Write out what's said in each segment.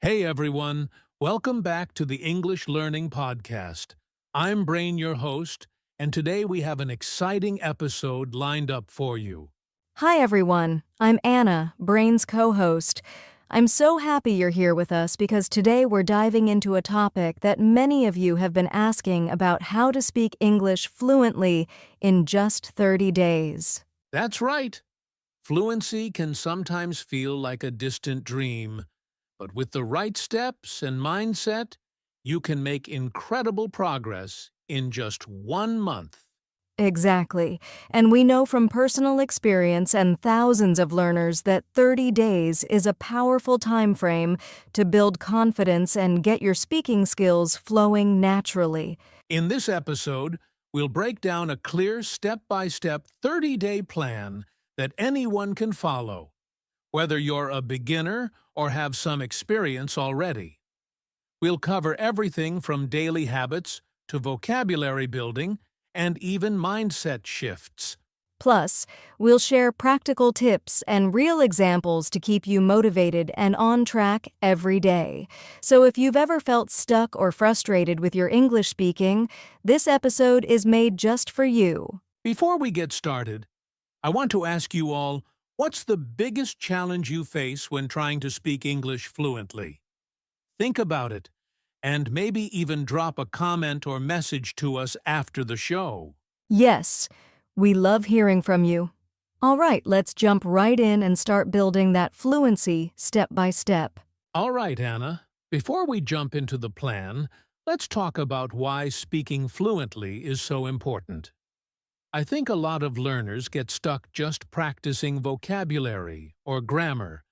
Hey everyone, welcome back to the English Learning Podcast. I'm Brain, your host, and today we have an exciting episode lined up for you. Hi, everyone. I'm Anna, Brain's co-host. I'm so happy you're here with us because today we're diving into a topic that many of you have been asking about how to speak English fluently in just 30 days. That's right. Fluency can sometimes feel like a distant dream, but with the right steps and mindset, you can make incredible progress in just 1 month. Exactly. And we know from personal experience and thousands of learners that 30 days is a powerful time frame to build confidence and get your speaking skills flowing naturally. In this episode, we'll break down a clear step-by-step 30-day plan that anyone can follow, whether you're a beginner or have some experience already. We'll cover everything from daily habits to vocabulary building and even mindset shifts. Plus, we'll share practical tips and real examples to keep you motivated and on track every day. So if you've ever felt stuck or frustrated with your English speaking, this episode is made just for you. Before we get started, I want to ask you all, what's the biggest challenge you face when trying to speak English fluently? Think about it, and maybe even drop a comment or message to us after the show. Yes, we love hearing from you. All right, let's jump right in and start building that fluency step by step. All right, Anna. Before we jump into the plan, let's talk about why speaking fluently is so important. I think a lot of learners get stuck just practicing vocabulary or grammar,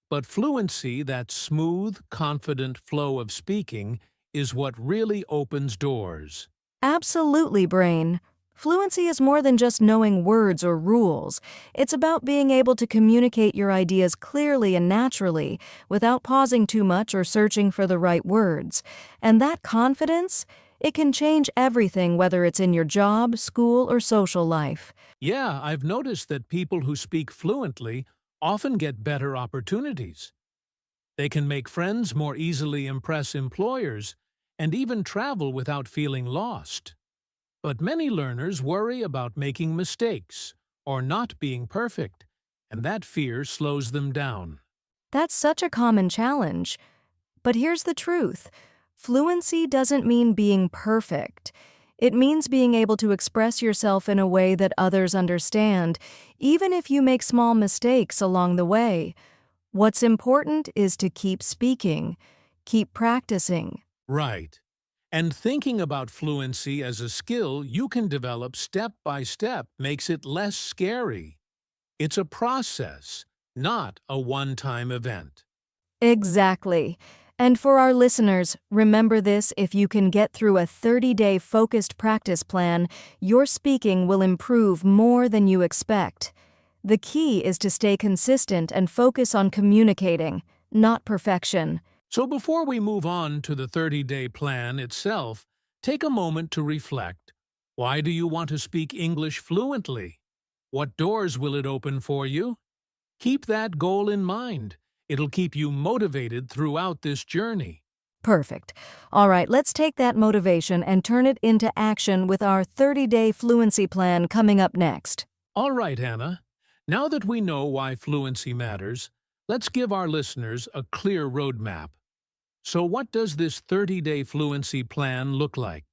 but fluency, that smooth, confident flow of speaking, is what really opens doors. Absolutely, Brain. Fluency is more than just knowing words or rules. It's about being able to communicate your ideas clearly and naturally without pausing too much or searching for the right words. And that confidence, it can change everything, whether it's in your job, school, or social life. Yeah, I've noticed that people who speak fluently often get better opportunities. They can make friends more easily, impress employers, and even travel without feeling lost. But many learners worry about making mistakes or not being perfect, and that fear slows them down. That's such a common challenge. But here's the truth. Fluency doesn't mean being perfect. It means being able to express yourself in a way that others understand, even if you make small mistakes along the way. What's important is to keep speaking, keep practicing. Right. And thinking about fluency as a skill you can develop step by step makes it less scary. It's a process, not a one-time event. Exactly. And for our listeners, remember this: if you can get through a 30-day focused practice plan, your speaking will improve more than you expect. The key is to stay consistent and focus on communicating, not perfection. So before we move on to the 30-day plan itself, take a moment to reflect. Why do you want to speak English fluently? What doors will it open for you? Keep that goal in mind. It'll keep you motivated throughout this journey. Perfect. All right, let's take that motivation and turn it into action with our 30-day fluency plan coming up next. All right, Anna. Now that we know why fluency matters, let's give our listeners a clear roadmap. So what does this 30-day fluency plan look like?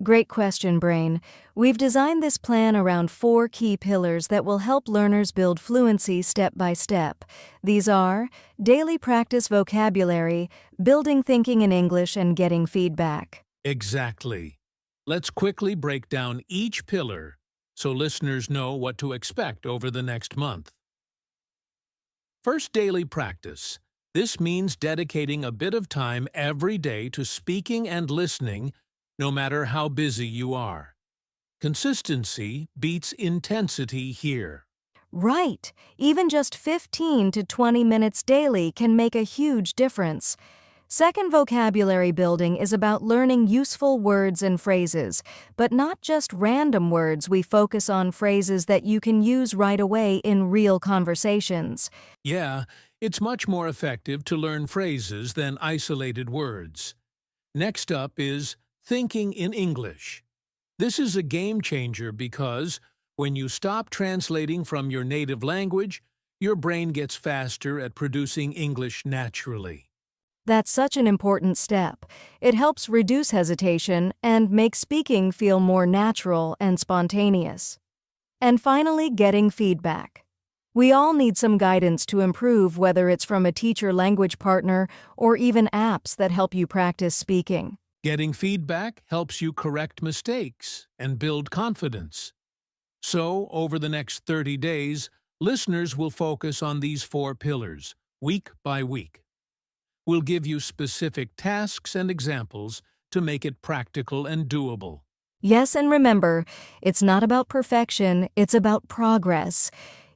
Great question, Brain. We've designed this plan around 4 key pillars that will help learners build fluency step by step. These are daily practice vocabulary, building thinking in English, and getting feedback. Exactly. Let's quickly break down each pillar so listeners know what to expect over the next month. First, daily practice. This means dedicating a bit of time every day to speaking and listening, no matter how busy you are. Consistency beats intensity here. Right. Even just 15 to 20 minutes daily can make a huge difference. Second, vocabulary building is about learning useful words and phrases, but not just random words. We focus on phrases that you can use right away in real conversations. Yeah, it's much more effective to learn phrases than isolated words. Next up is thinking in English. This is a game changer because when you stop translating from your native language, your brain gets faster at producing English naturally. That's such an important step. It helps reduce hesitation and make speaking feel more natural and spontaneous. And finally, getting feedback. We all need some guidance to improve, whether it's from a teacher, language partner, or even apps that help you practice speaking. Getting feedback helps you correct mistakes and build confidence. So, over the next 30 days, listeners will focus on these 4 pillars, week by week. We'll give you specific tasks and examples to make it practical and doable. Yes, and remember, it's not about perfection, it's about progress.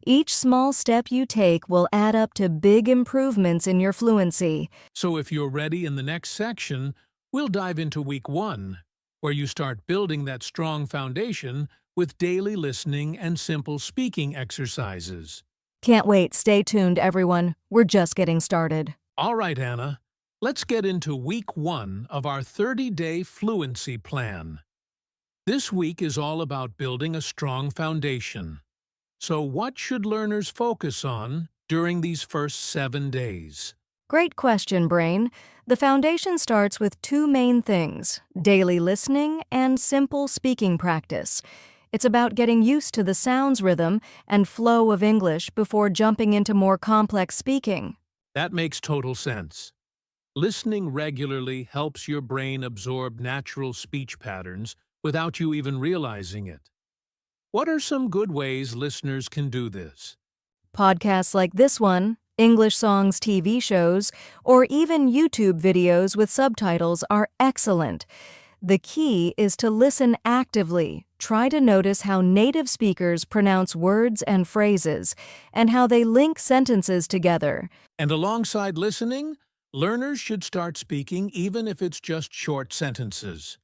Each small step you take will add up to big improvements in your fluency. So if you're ready in the next section, we'll dive into week 1, where you start building that strong foundation with daily listening and simple speaking exercises. Can't wait. Stay tuned, everyone. We're just getting started. All right, Anna, let's get into week 1 of our 30-day fluency plan. This week is all about building a strong foundation. So what should learners focus on during these first 7 days? Great question, Brain. The foundation starts with 2 main things: daily listening and simple speaking practice. It's about getting used to the sounds, rhythm, and flow of English before jumping into more complex speaking. That makes total sense. Listening regularly helps your brain absorb natural speech patterns without you even realizing it. What are some good ways listeners can do this? Podcasts like this one, English songs, TV shows, or even YouTube videos with subtitles are excellent. The key is to listen actively. Try to notice how native speakers pronounce words and phrases, and how they link sentences together. And alongside listening, learners should start speaking even if it's just short sentences.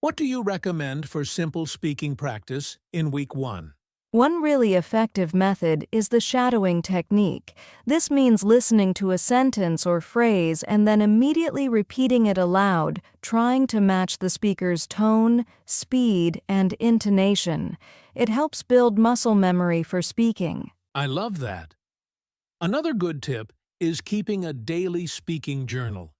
What do you recommend for simple speaking practice in week 1? One really effective method is the shadowing technique. This means listening to a sentence or phrase and then immediately repeating it aloud, trying to match the speaker's tone, speed, and intonation. It helps build muscle memory for speaking. I love that. Another good tip is keeping a daily speaking journal.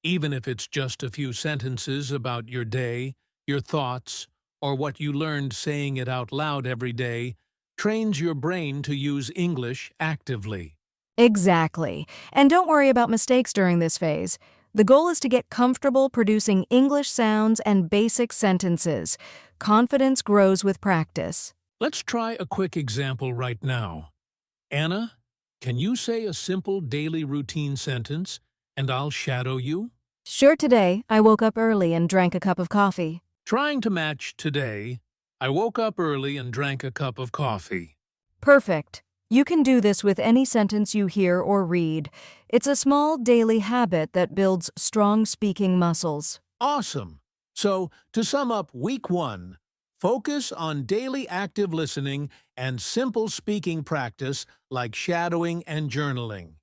Even if it's just a few sentences about your day, your thoughts, or what you learned saying it out loud every day, trains your brain to use English actively. Exactly. And don't worry about mistakes during this phase. The goal is to get comfortable producing English sounds and basic sentences. Confidence grows with practice. Let's try a quick example right now. Anna, can you say a simple daily routine sentence, and I'll shadow you? Sure, today I woke up early and drank a cup of coffee. Trying to match today, I woke up early and drank a cup of coffee. Perfect. You can do this with any sentence you hear or read. It's a small daily habit that builds strong speaking muscles. Awesome! So, to sum up week 1, focus on daily active listening and simple speaking practice like shadowing and journaling.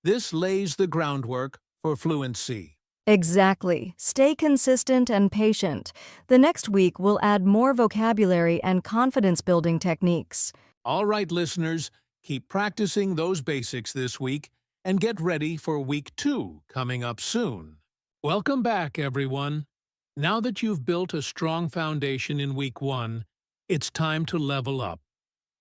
This lays the groundwork for fluency. Exactly. Stay consistent and patient. The next week we'll add more vocabulary and confidence-building techniques. All right, listeners, keep practicing those basics this week and get ready for week 2 coming up soon. Welcome back, everyone. Now that you've built a strong foundation in week 1, it's time to level up.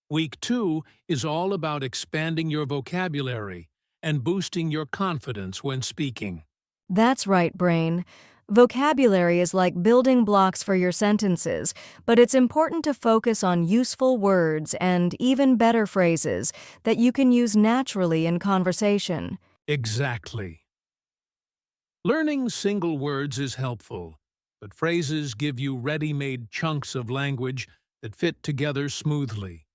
Week 2 is all about expanding your vocabulary and boosting your confidence when speaking. That's right, Brain. Vocabulary is like building blocks for your sentences, but it's important to focus on useful words and even better phrases that you can use naturally in conversation. Exactly. Learning single words is helpful, but phrases give you ready-made chunks of language that fit together smoothly.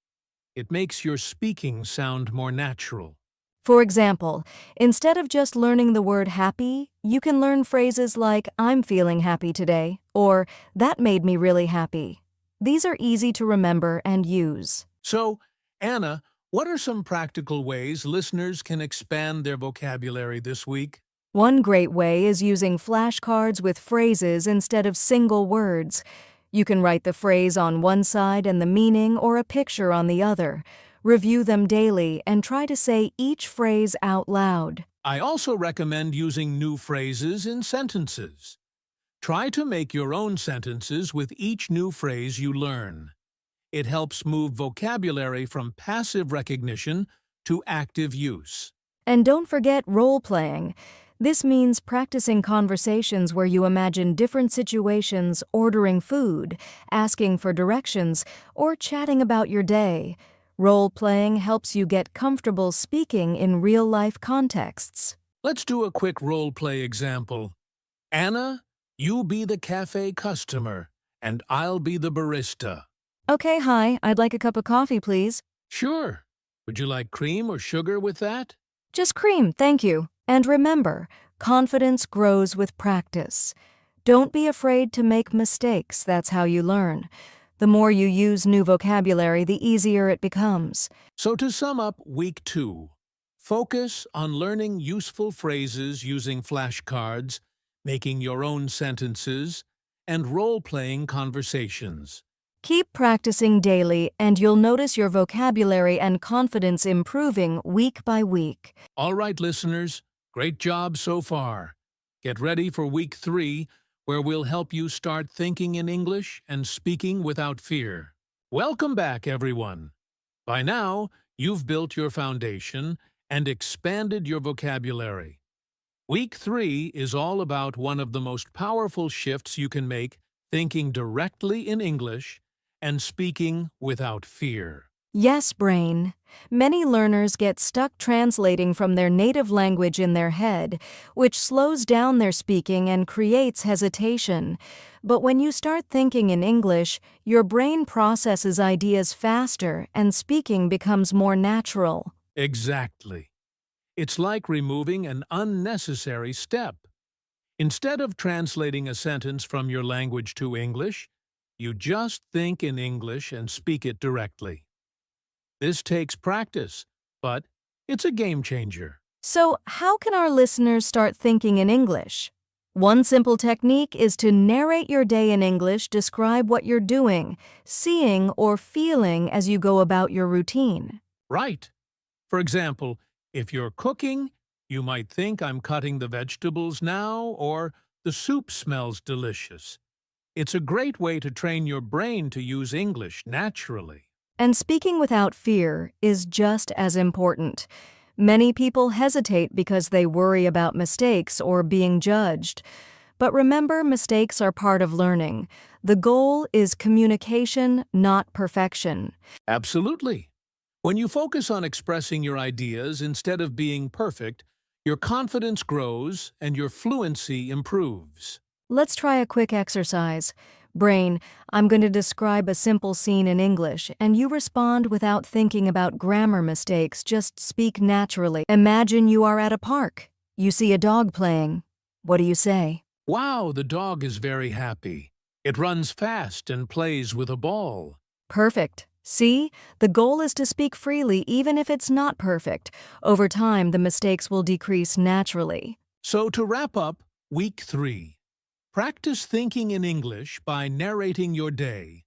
It makes your speaking sound more natural. For example, instead of just learning the word happy, you can learn phrases like I'm feeling happy today or that made me really happy. These are easy to remember and use. So, Anna, what are some practical ways listeners can expand their vocabulary this week? One great way is using flashcards with phrases instead of single words. You can write the phrase on one side and the meaning or a picture on the other. Review them daily and try to say each phrase out loud. I also recommend using new phrases in sentences. Try to make your own sentences with each new phrase you learn. It helps move vocabulary from passive recognition to active use. And don't forget role-playing. This means practicing conversations where you imagine different situations, ordering food, asking for directions, or chatting about your day. Role-playing helps you get comfortable speaking in real-life contexts. Let's do a quick role-play example. Anna, you be the cafe customer, and I'll be the barista. Okay, hi, I'd like a cup of coffee, please. Sure. Would you like cream or sugar with that? Just cream, thank you. And remember, confidence grows with practice. Don't be afraid to make mistakes, that's how you learn. The more you use new vocabulary, the easier it becomes. So to sum up Week 2, focus on learning useful phrases using flashcards, making your own sentences, and role-playing conversations. Keep practicing daily, and you'll notice your vocabulary and confidence improving week by week. All right, listeners, great job so far. Get ready for Week 3, where we'll help you start thinking in English and speaking without fear. Welcome back, everyone. By now, you've built your foundation and expanded your vocabulary. Week 3 is all about one of the most powerful shifts you can make, thinking directly in English and speaking without fear. Yes, brain. Many learners get stuck translating from their native language in their head, which slows down their speaking and creates hesitation. But when you start thinking in English, your brain processes ideas faster and speaking becomes more natural. Exactly. It's like removing an unnecessary step. Instead of translating a sentence from your language to English, you just think in English and speak it directly. This takes practice, but it's a game changer. So, how can our listeners start thinking in English? One simple technique is to narrate your day in English, describe what you're doing, seeing, or feeling as you go about your routine. Right. For example, if you're cooking, you might think I'm cutting the vegetables now, or the soup smells delicious. It's a great way to train your brain to use English naturally. And speaking without fear is just as important. Many people hesitate because they worry about mistakes or being judged. But remember, mistakes are part of learning. The goal is communication, not perfection. Absolutely. When you focus on expressing your ideas instead of being perfect, your confidence grows and your fluency improves. Let's try a quick exercise. Brain, I'm going to describe a simple scene in English, and you respond without thinking about grammar mistakes, just speak naturally. Imagine you are at a park. You see a dog playing. What do you say? Wow, the dog is very happy. It runs fast and plays with a ball. Perfect. See? The goal is to speak freely even if it's not perfect. Over time, the mistakes will decrease naturally. So to wrap up, Week 3. Practice thinking in English by narrating your day,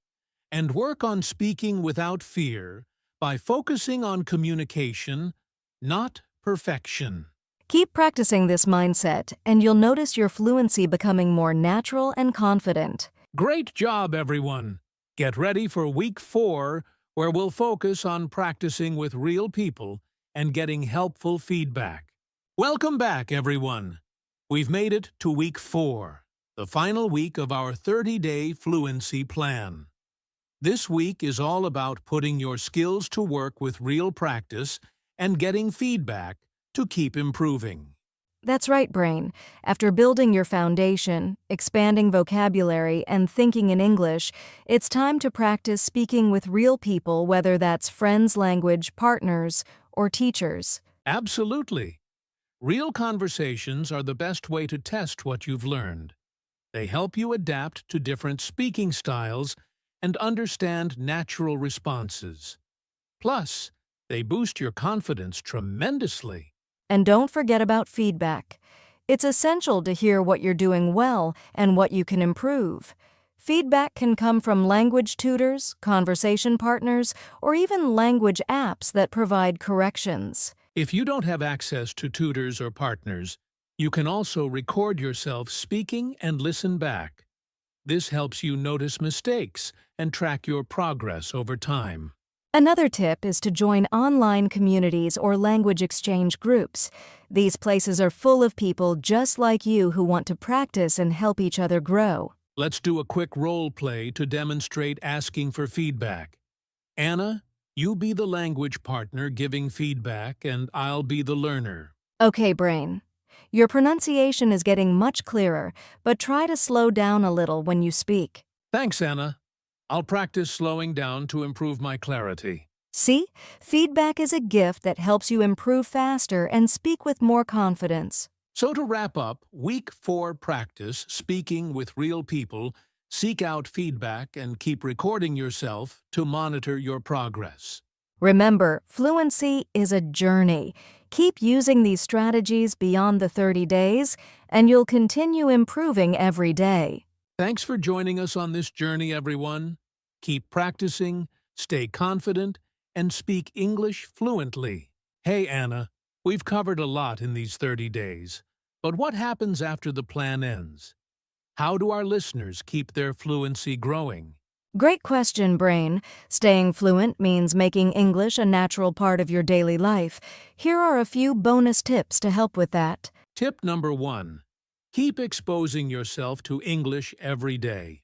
and work on speaking without fear by focusing on communication, not perfection. Keep practicing this mindset, and you'll notice your fluency becoming more natural and confident. Great job, everyone! Get ready for Week 4, where we'll focus on practicing with real people and getting helpful feedback. Welcome back, everyone! We've made it to Week 4. The final week of our 30-day fluency plan. This week is all about putting your skills to work with real practice and getting feedback to keep improving. That's right, brain. After building your foundation, expanding vocabulary, and thinking in English, it's time to practice speaking with real people, whether that's friends' language, partners, or teachers. Absolutely. Real conversations are the best way to test what you've learned. They help you adapt to different speaking styles and understand natural responses. Plus, they boost your confidence tremendously. And don't forget about feedback. It's essential to hear what you're doing well and what you can improve. Feedback can come from language tutors, conversation partners, or even language apps that provide corrections. If you don't have access to tutors or partners, you can also record yourself speaking and listen back. This helps you notice mistakes and track your progress over time. Another tip is to join online communities or language exchange groups. These places are full of people just like you who want to practice and help each other grow. Let's do a quick role play to demonstrate asking for feedback. Anna, you be the language partner giving feedback, and I'll be the learner. Okay, brain. Your pronunciation is getting much clearer, but try to slow down a little when you speak. Thanks, Anna. I'll practice slowing down to improve my clarity. See? Feedback is a gift that helps you improve faster and speak with more confidence. So to wrap up, Week 4 practice speaking with real people, seek out feedback and keep recording yourself to monitor your progress. Remember, fluency is a journey. Keep using these strategies beyond the 30 days, and you'll continue improving every day. Thanks for joining us on this journey, everyone. Keep practicing, stay confident, and speak English fluently. Hey, Anna, we've covered a lot in these 30 days, but what happens after the plan ends? How do our listeners keep their fluency growing? Great question, Brain. Staying fluent means making English a natural part of your daily life. Here are a few bonus tips to help with that. Tip number 1. Keep exposing yourself to English every day.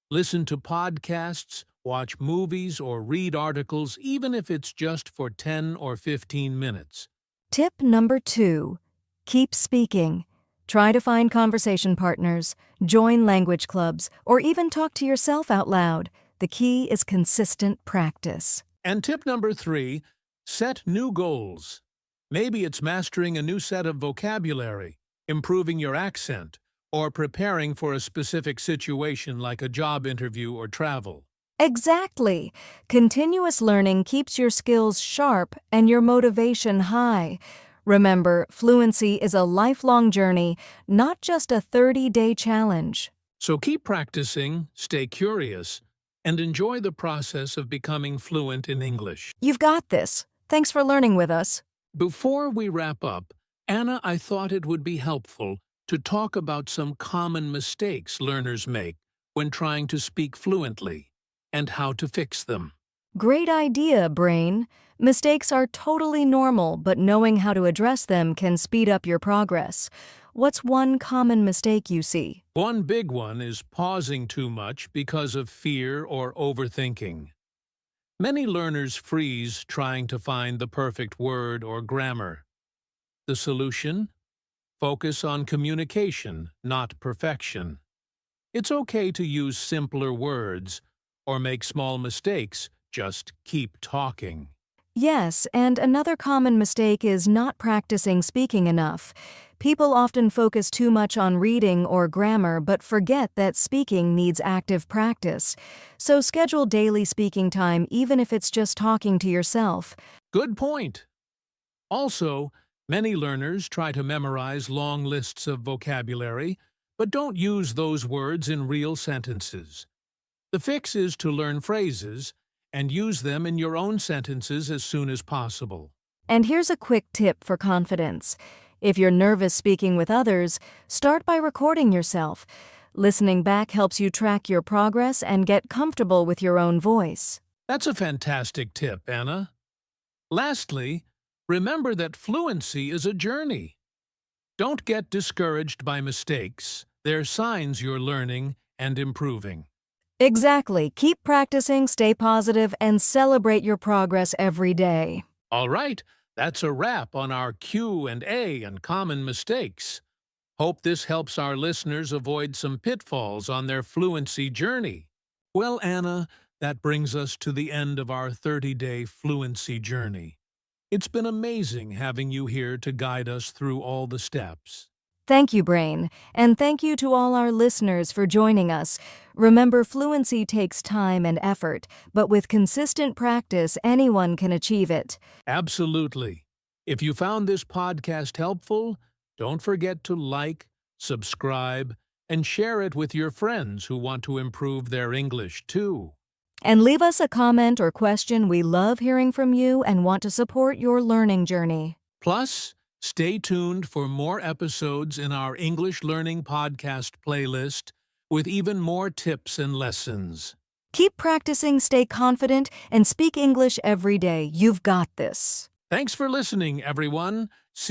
Listen to podcasts, watch movies, or read articles, even if it's just for 10 or 15 minutes. Tip number 2. Keep speaking. Try to find conversation partners, join language clubs, or even talk to yourself out loud. The key is consistent practice. And tip number 3, set new goals. Maybe it's mastering a new set of vocabulary, improving your accent, or preparing for a specific situation like a job interview or travel. Exactly. Continuous learning keeps your skills sharp and your motivation high. Remember, fluency is a lifelong journey, not just a 30-day challenge. So keep practicing, stay curious, and enjoy the process of becoming fluent in English. You've got this. Thanks for learning with us. Before we wrap up, Anna, I thought it would be helpful to talk about some common mistakes learners make when trying to speak fluently and how to fix them. Great idea, Brain. Mistakes are totally normal, but knowing how to address them can speed up your progress. What's one common mistake you see? One big one is pausing too much because of fear or overthinking. Many learners freeze trying to find the perfect word or grammar. The solution? Focus on communication, not perfection. It's okay to use simpler words or make small mistakes, just keep talking. Yes, and another common mistake is not practicing speaking enough. People often focus too much on reading or grammar but forget that speaking needs active practice. So schedule daily speaking time even if it's just talking to yourself. Good point. Also, many learners try to memorize long lists of vocabulary, but don't use those words in real sentences. The fix is to learn phrases and use them in your own sentences as soon as possible. And here's a quick tip for confidence. If you're nervous speaking with others, start by recording yourself. Listening back helps you track your progress and get comfortable with your own voice. That's a fantastic tip, Anna. Lastly, remember that fluency is a journey. Don't get discouraged by mistakes. They're signs you're learning and improving. Exactly. Keep practicing, stay positive, and celebrate your progress every day. All right, that's a wrap on our Q&A and common mistakes. Hope this helps our listeners avoid some pitfalls on their fluency journey. Well, Anna, that brings us to the end of our 30-day fluency journey. It's been amazing having you here to guide us through all the steps. Thank you, Brain, and thank you to all our listeners for joining us. Remember, fluency takes time and effort, but with consistent practice, anyone can achieve it. Absolutely. If you found this podcast helpful, don't forget to like, subscribe, and share it with your friends who want to improve their English too. And leave us a comment or question. We love hearing from you and want to support your learning journey. Plus, stay tuned for more episodes in our English Learning Podcast playlist with even more tips and lessons. Keep practicing, stay confident, and speak English every day. You've got this. Thanks for listening, everyone.